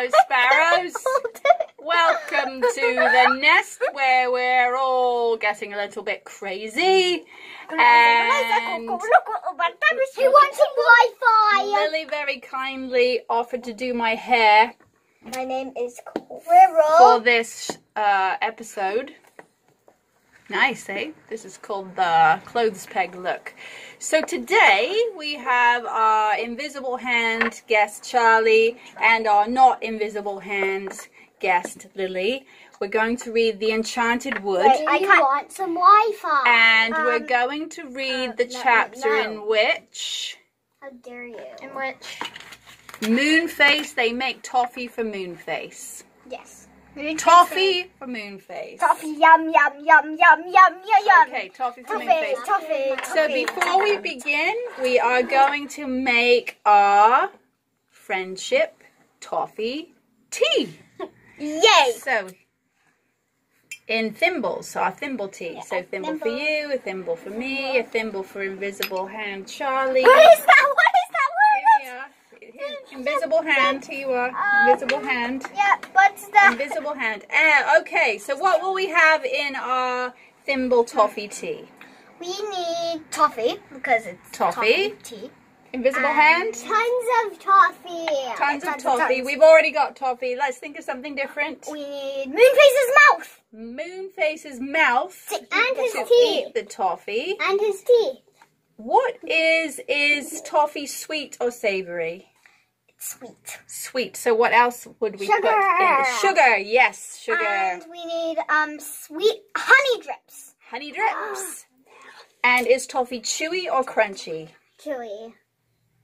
Hello, sparrows. Welcome to the nest where we're all getting a little bit crazy. And who wants some Wi-Fi? Lily very kindly offered to do my hair. My name is Quirrell. For this episode. Nice, eh? This is called the clothes peg look. So today we have our invisible hand guest Charlie and our not invisible hand guest Lily. We're going to read The Enchanted Wood. Wait, I want some Wi-Fi. And we're going to read the chapter in which... How dare you? In which? Moonface, they make toffee for Moonface. Yes. Toffee for Moonface. Toffee, yum, yum, yum, yum, yum, yum. Okay, toffee for Toffee, Moonface. toffee. So before we begin, we are going to make our friendship toffee tea. Yay! So, in thimbles, so our thimble tea. So thimble for you, a thimble for me, a thimble for invisible hand Charlie. What is that? What is that? Here we are. Invisible hand, here you are. Invisible hand. Yeah, what's that? Invisible hand. Okay, so what will we have in our thimble toffee tea? We need toffee because it's Toffee. tea. Invisible hand. Tons of toffee. Tons of toffee. We've already got toffee. Let's think of something different. We need Moonface's mouth. Moonface's mouth. And his to teeth. Eat the toffee. And his teeth. What is toffee sweet or savory? Sweet. Sweet. So what else would we Sugar. put in? Sugar. Yes, sugar. And we need sweet honey drips. Honey drips. And is toffee chewy or crunchy? Chewy.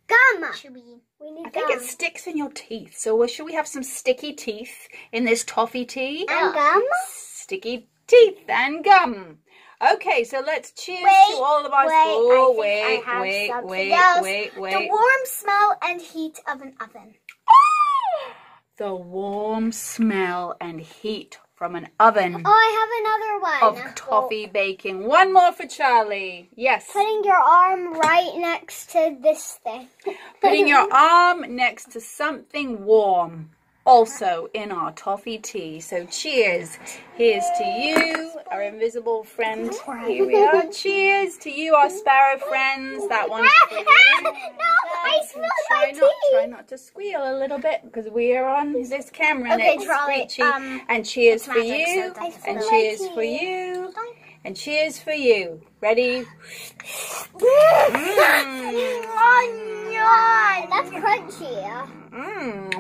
Gum. Chewy. We need I think it sticks in your teeth. So should we have some sticky teeth in this toffee tea? And gum. Sticky teeth and gum. Okay, so let's cheers to all of us. Wait. The warm smell and heat of an oven. The warm smell and heat from an oven. Oh, I have another one. Of toffee baking. One more for Charlie. Yes. Putting your arm right next to this thing. Putting your arm next to something warm. Also in our toffee tea. So cheers. Here's to you, our invisible friend. Here we are. Cheers to you, our sparrow friends. That one's for you. No, I smell my tea. Try not to squeal a little bit because we are on this camera and it's Charlie, screechy. And cheers for you. And cheers for you. And cheers for you. Ready? That's crunchy.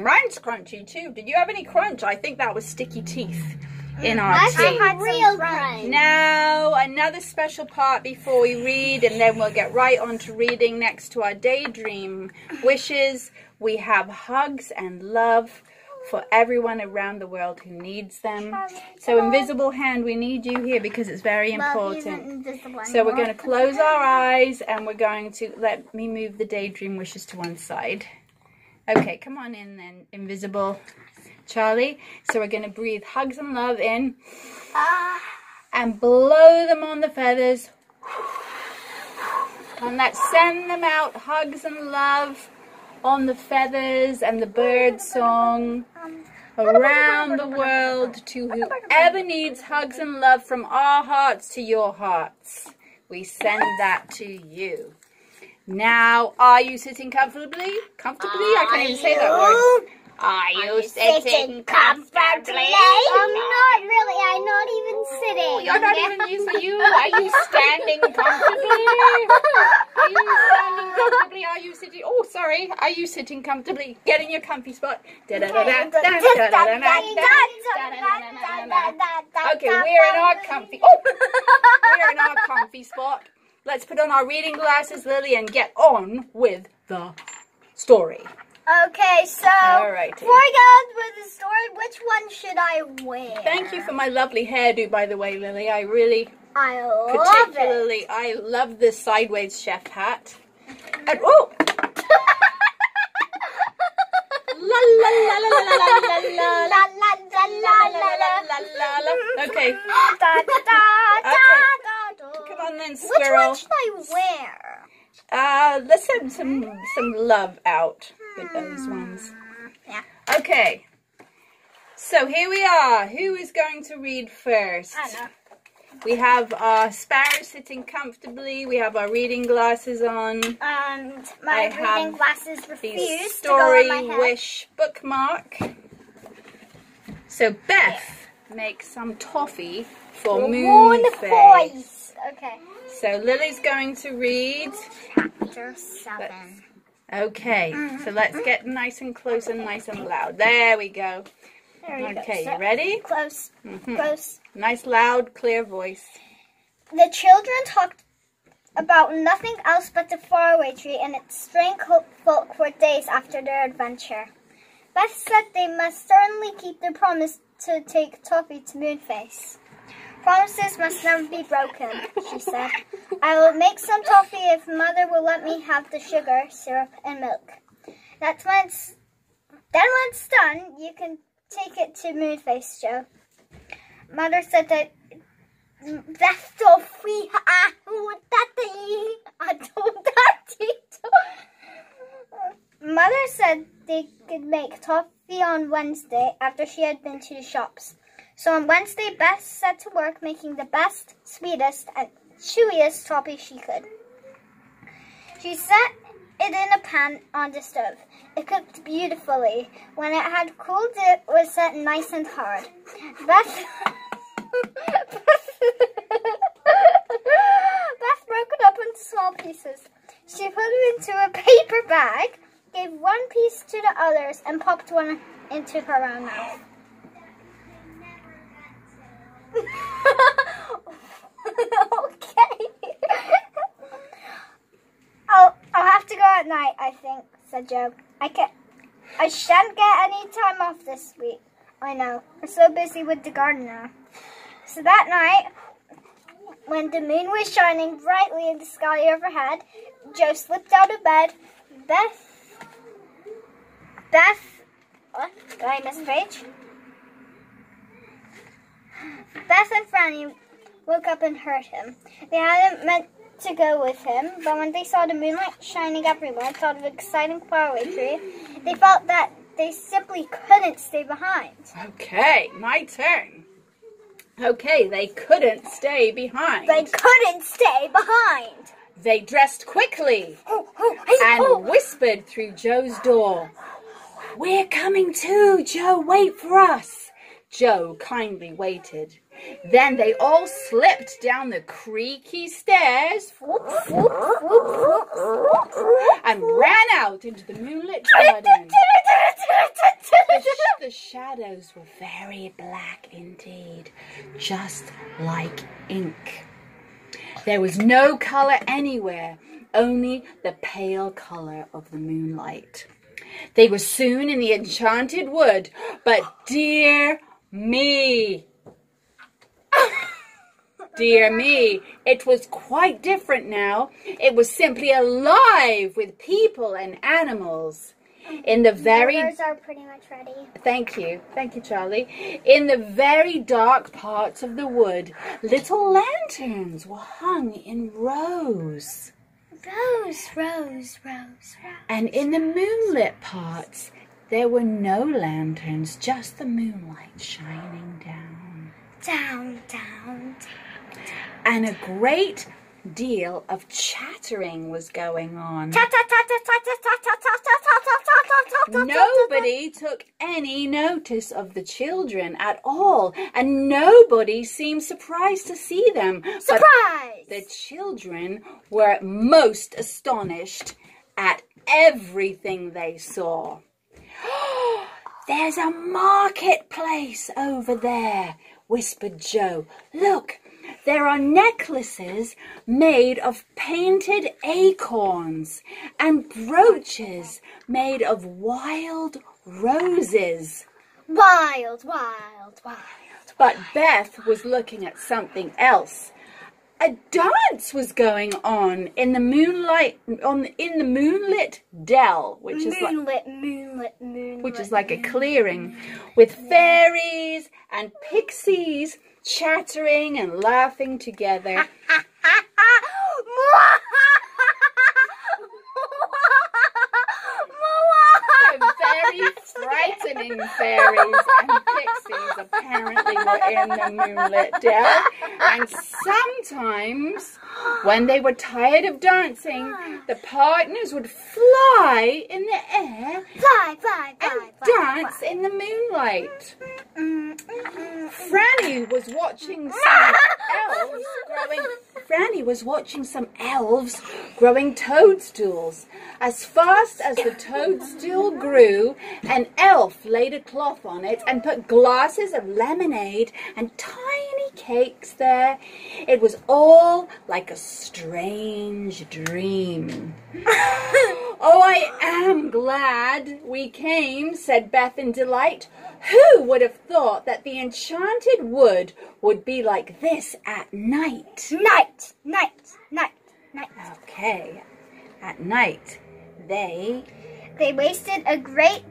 Mine's crunchy too. Did you have any crunch? I think that was sticky teeth in our tea. I had real crunch. Now, another special part before we read, and then we'll get right on to reading next to our daydream wishes. We have hugs and love for everyone around the world who needs them. So, invisible hand, we need you here because it's very important. So we're going to close our eyes and we're going to let me move the daydream wishes to one side. Okay, come on in then, invisible Charlie. So we're going to breathe hugs and love in and blow them on the feathers. And let's send them out, hugs and love on the feathers and the bird song around the world to whoever needs hugs and love from our hearts to your hearts. We send that to you. Now, are you sitting comfortably? I can't even say that word. Are you sitting comfortably? I'm not really. I'm not even sitting. You're not even using Are you standing comfortably? Are you standing comfortably? Are you sitting? Oh, sorry. Are you sitting comfortably? Get in your comfy spot. Okay, we're in our comfy. Oh, we're in our comfy spot. Let's put on our reading glasses, Lily, and get on with the story. Okay, so before I go with the story, which one should I wear? Thank you for my lovely hairdo, by the way, Lily. I love this sideways chef hat. And oh! La la la la la la la la la la la. Okay. Come on then, squirrel. Which one should I wear? Let's send some love out with those ones. Yeah. Okay. So here we are. Who is going to read first? I know. We have our sparrow sitting comfortably. We have our reading glasses on. And my reading glasses refuse to go story on my head. wish bookmark. So Beth makes some toffee for Moonface. Okay. So Lily's going to read Chapter 7. Okay, so let's get nice and close and nice and loud. There we go. There we go. Okay, So, you ready? Close. Close. Nice, loud, clear voice. The children talked about nothing else but the faraway tree and its strange folk for days after their adventure. Beth said they must certainly keep their promise to take Toffee to Moonface. Promises must never be broken, she said. I will make some toffee if Mother will let me have the sugar, syrup, and milk. Then when it's done, you can take it to Moonface, Joe. Mother said that that's toffee. I told Daddy. Mother said they could make toffee on Wednesday after she had been to the shops. So on Wednesday, Beth set to work making the best, sweetest, and chewiest toffee she could. She set it in a pan on the stove. It cooked beautifully. When it had cooled, it was set nice and hard. Beth broke it up into small pieces. She put it into a paper bag, gave one piece to the others, and popped one into her own mouth. Okay. I'll have to go at night, I think, said Joe. I shan't get any time off this week. I know. We're so busy with the garden now. So that night, when the moon was shining brightly in the sky overhead, Joe slipped out of bed. What? Did I miss a page? Beth and Franny woke up and heard him. They hadn't meant to go with him, but when they saw the moonlight shining everywhere and thought of an exciting faraway tree, they felt that they simply couldn't stay behind. Okay, my turn. Okay, they couldn't stay behind. They couldn't stay behind. They dressed quickly and whispered through Joe's door. We're coming too, Joe, wait for us. Joe kindly waited. Then they all slipped down the creaky stairs and ran out into the moonlit garden. The shadows were very black indeed, just like ink. There was no color anywhere, only the pale color of the moonlight. They were soon in the enchanted wood, but dear me, it was quite different now. It was simply alive with people and animals. Burgers are pretty much ready. Thank you, Charlie. In the very dark parts of the wood, little lanterns were hung in rows. Rows. And in the moonlit parts, there were no lanterns, just the moonlight shining down. Down. And a great deal of chattering was going on. Nobody took any notice of the children at all, and nobody seemed surprised to see them. Surprise! But the children were most astonished at everything they saw. There's a marketplace over there, whispered Joe. Look, there are necklaces made of painted acorns and brooches made of wild roses. Wild. But Beth was looking at something else. A dance was going on in the moonlit dell, which is like a clearing, with fairies and pixies chattering and laughing together. Some very frightening fairies and pixies. apparently were in the moonlit dell. And sometimes, when they were tired of dancing, the partners would fly in the air and dance in the moonlight. Franny was watching some elves growing toadstools. As fast as the toadstool grew, an elf laid a cloth on it and put glasses of lemonade and tiny cakes there. It was all like a strange dream. "Oh, I am glad we came," said Beth in delight. "Who would have thought that the enchanted wood would be like this at night?" Night. Okay, at night, they wasted a great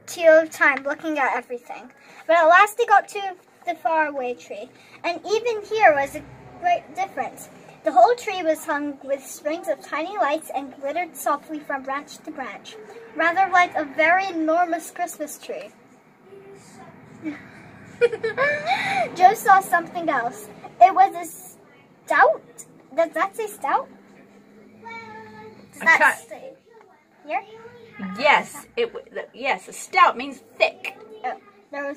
deal of time looking at everything. But at last they got to the faraway tree. And even here was a great difference. The whole tree was hung with strings of tiny lights and glittered softly from branch to branch, rather like a very enormous Christmas tree. Joe saw something else. It was a stout. Does that say stout? Does that say here? Yes, yes, a stout means thick. Oh,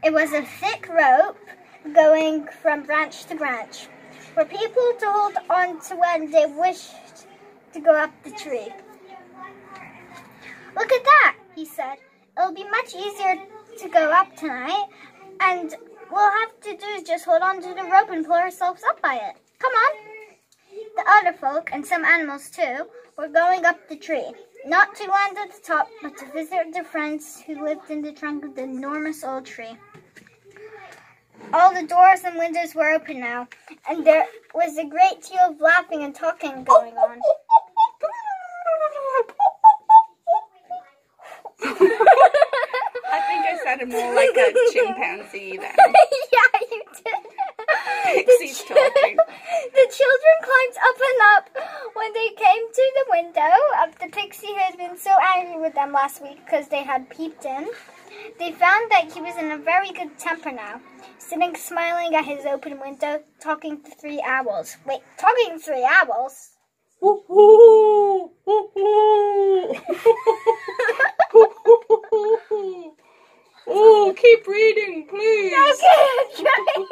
it was a thick rope going from branch to branch for people to hold on to when they wished to go up the tree. "Look at that," he said. "It'll be much easier to go up tonight, and we'll have to do is just hold on to the rope and pull ourselves up by it. Come on." The other folk, and some animals too, were going up the tree, not to land at the top, but to visit their friends who lived in the trunk of the enormous old tree. All the doors and windows were open now, and there was a great deal of laughing and talking going on. I think I sounded more like a chimpanzee then. Yeah, you did. Pixie's talking. The children climbed up and up. When they came to the window of the pixie who had been so angry with them last week because they had peeped in, they found that he was in a very good temper now, sitting smiling at his open window, talking to 3 owls. Wait, talking to 3 owls? Oh, keep reading, please. Okay.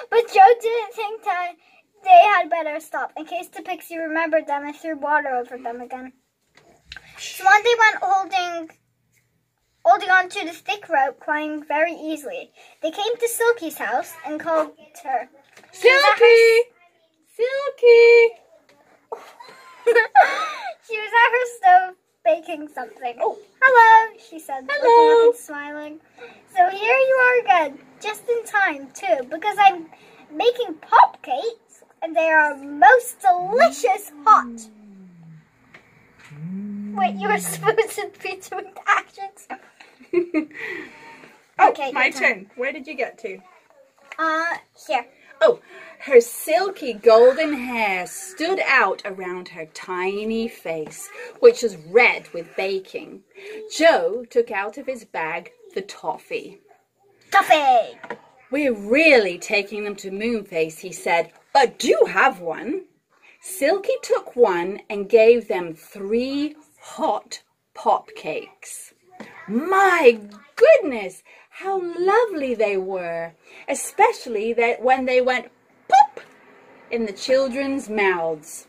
But Joe didn't think that they had better stop, in case the pixie remembered them and threw water over them again. So on they went, holding on to the thick rope, climbing very easily. They came to Silky's house and called her. Silky! Silky! She was at her stove baking something. Oh, "Hello," she said, hello, looking up and smiling. "So here you are again, just in time too, because I'm making pop cakes, and they are most delicious hot." Wait, you were supposed to be doing the actions. Okay, my turn. Where did you get to? Here. Oh, her silky golden hair stood out around her tiny face, which was red with baking. Joe took out of his bag the toffee. Toffee! "We're really taking them to Moonface," he said, "but do have one." Silky took one and gave them 3 hot pop cakes. My goodness, how lovely they were, especially that when they went pop in the children's mouths.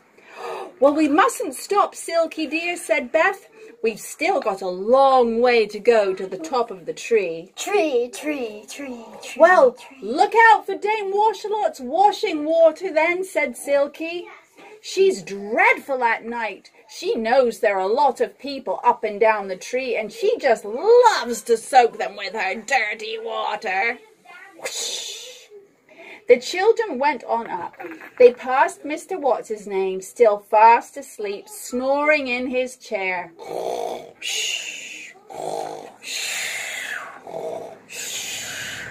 "Well, we mustn't stop, Silky dear," said Beth. "We've still got a long way to go to the top of the tree." Tree. "Well, look out for Dame Washalot's washing water then," said Silky. "She's dreadful at night. She knows there are a lot of people up and down the tree, and she just loves to soak them with her dirty water." Whoosh. The children went on up. They passed Mr. What's-his-name, still fast asleep, snoring in his chair.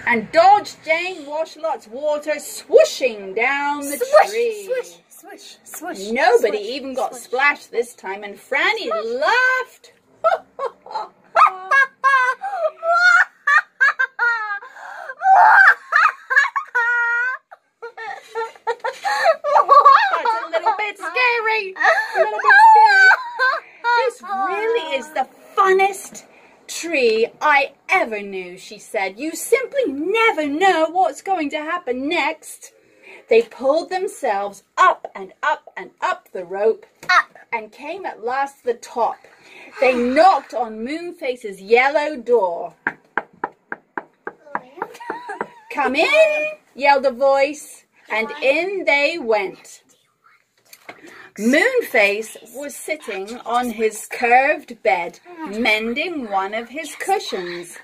And dodged Dame Washalot's water swooshing down the tree. Swish, swish, swish. Nobody swish, even got swish. splashed this time, and Franny laughed. I ever knew, she said. You simply never know what's going to happen next. They pulled themselves up and up and up the rope and came at last to the top. They knocked on Moonface's yellow door. Come in, yelled a voice, and in they went. Moonface was sitting on his curved bed, mending one of his cushions.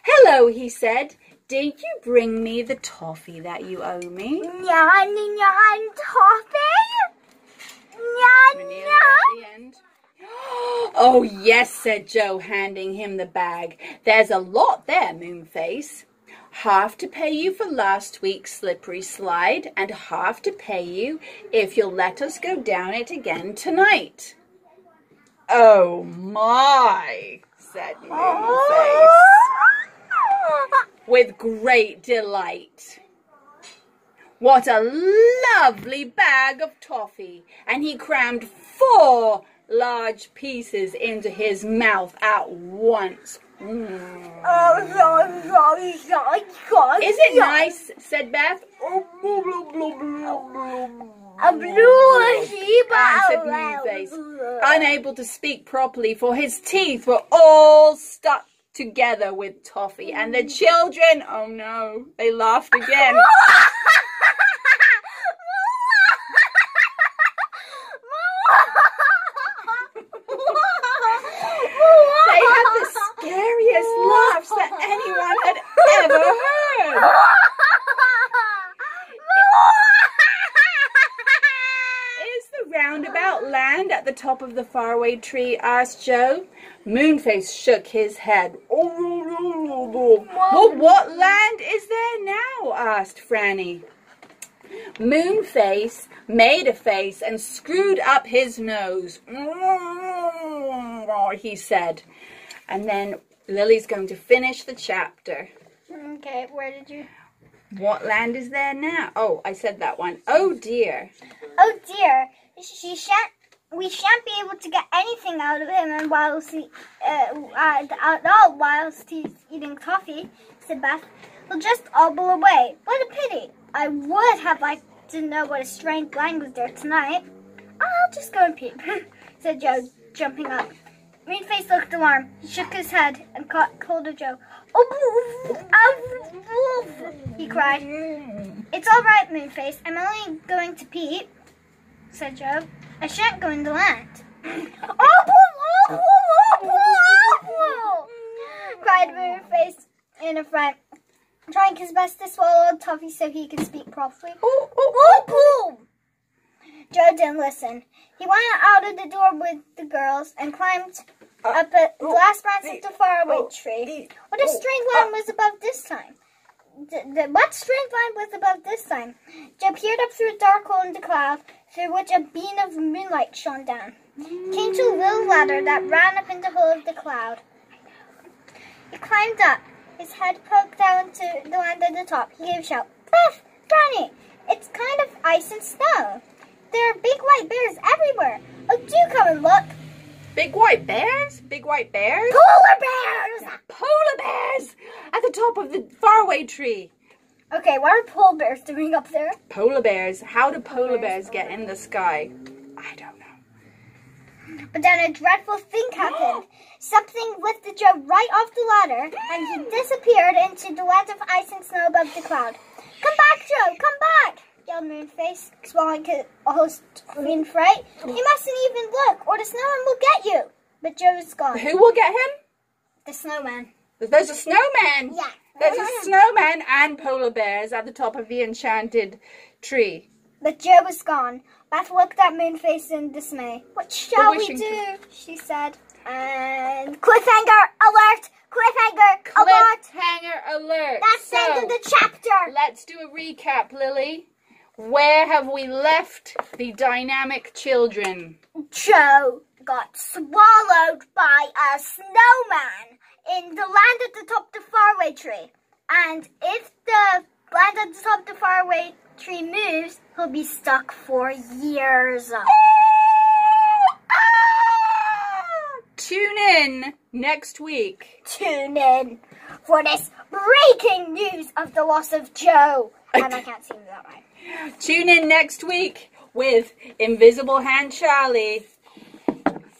Hello, he said. Did you bring me the toffee that you owe me? Nyan, toffee? Nyan. Oh, yes, said Joe, handing him the bag. There's a lot there, Moonface. Half to pay you for last week's slippery slide, and half to pay you if you'll let us go down it again tonight. Oh, my, said Moonface, with great delight. What a lovely bag of toffee! And he crammed 4 large pieces into his mouth at once. Is it nice? Said Beth. Answered Moonface, unable to speak properly, for his teeth were all stuck together with toffee. And the children, oh no, they laughed again. They had the scariest laughs that anyone had ever heard. Is the roundabout land at the top of the faraway tree? Asked Joe. Moonface shook his head. Well, what land is there now? Asked Franny. Moonface made a face and screwed up his nose. He said. And then Lily's going to finish the chapter. Okay, where did you? What land is there now? Oh, I said that one. Oh dear. Oh dear. We shan't be able to get anything out of him, and whilst he's eating toffee, said Beth. We'll just obble away. What a pity. I would have liked to know what a strange land was there tonight. I'll just go and peep, said Joe, jumping up. Moonface looked alarmed. He shook his head and caught hold of Joe. Oh, he cried. It's all right, Moonface. I'm only going to peep, said Joe. I shan't go in the land. Cried Moonface in a fright, trying his best to swallow Toffee so he could speak properly. Joe didn't listen. He went out of the door with the girls and climbed up the last branch of the faraway tree. What a strange land was above this time? What strange land was above this time? Joe peered up through a dark hole in the cloud, through which a beam of moonlight shone down. Came to a little ladder that ran up in the hole of the cloud. He climbed up. His head poked down to the land at the top. He gave a shout. Beth! Franny! It's kind of ice and snow. There are big white bears everywhere. Oh, do come and look. Big white bears? Big white bears? Polar bears! Polar bears! At the top of the faraway tree. Okay, what are polar bears doing up there? Polar bears. How do polar bears get in the sky? I don't know. But then a dreadful thing happened. Something lifted Joe right off the ladder, and he disappeared into the land of ice and snow above the cloud. Come back, Joe! Come back! Yelled Moonface, swallowing all his green fright. You mustn't even look, or the snowman will get you. But Joe is gone. Who will get him? The snowman. There's a snowman. Yeah. There's a snowman and polar bears at the top of the enchanted tree. But Joe was gone. Beth looked at Moonface in dismay. What shall we do? She said. And cliffhanger alert! Cliffhanger alert! Cliffhanger alert! That's the end of the chapter! Let's do a recap, Lily. Where have we left the dynamic children? Joe got swallowed by a snowman in the land at the top of the faraway tree. And if the land at the top of the faraway tree moves, he'll be stuck for years. tune in next week. Tune in for this breaking news of the loss of Joe. And I can't sing that right. Tune in next week with Invisible Hand Charlie,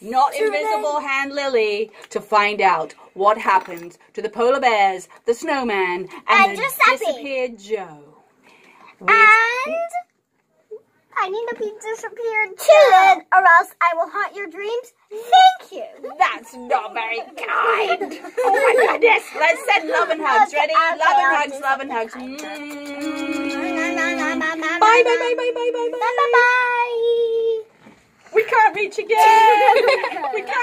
not Invisible Hand Lily, to find out what happened to the polar bears, the snowman, and the disappeared Joe. And I need to be disappeared too, or else I will haunt your dreams. Thank you. That's not very kind. Oh my goodness. Let's send love and hugs. Ready? Love and hugs, love and hugs. Bye, bye, bye, bye, bye, bye, bye. Bye, bye, bye. We can't reach again. We can't.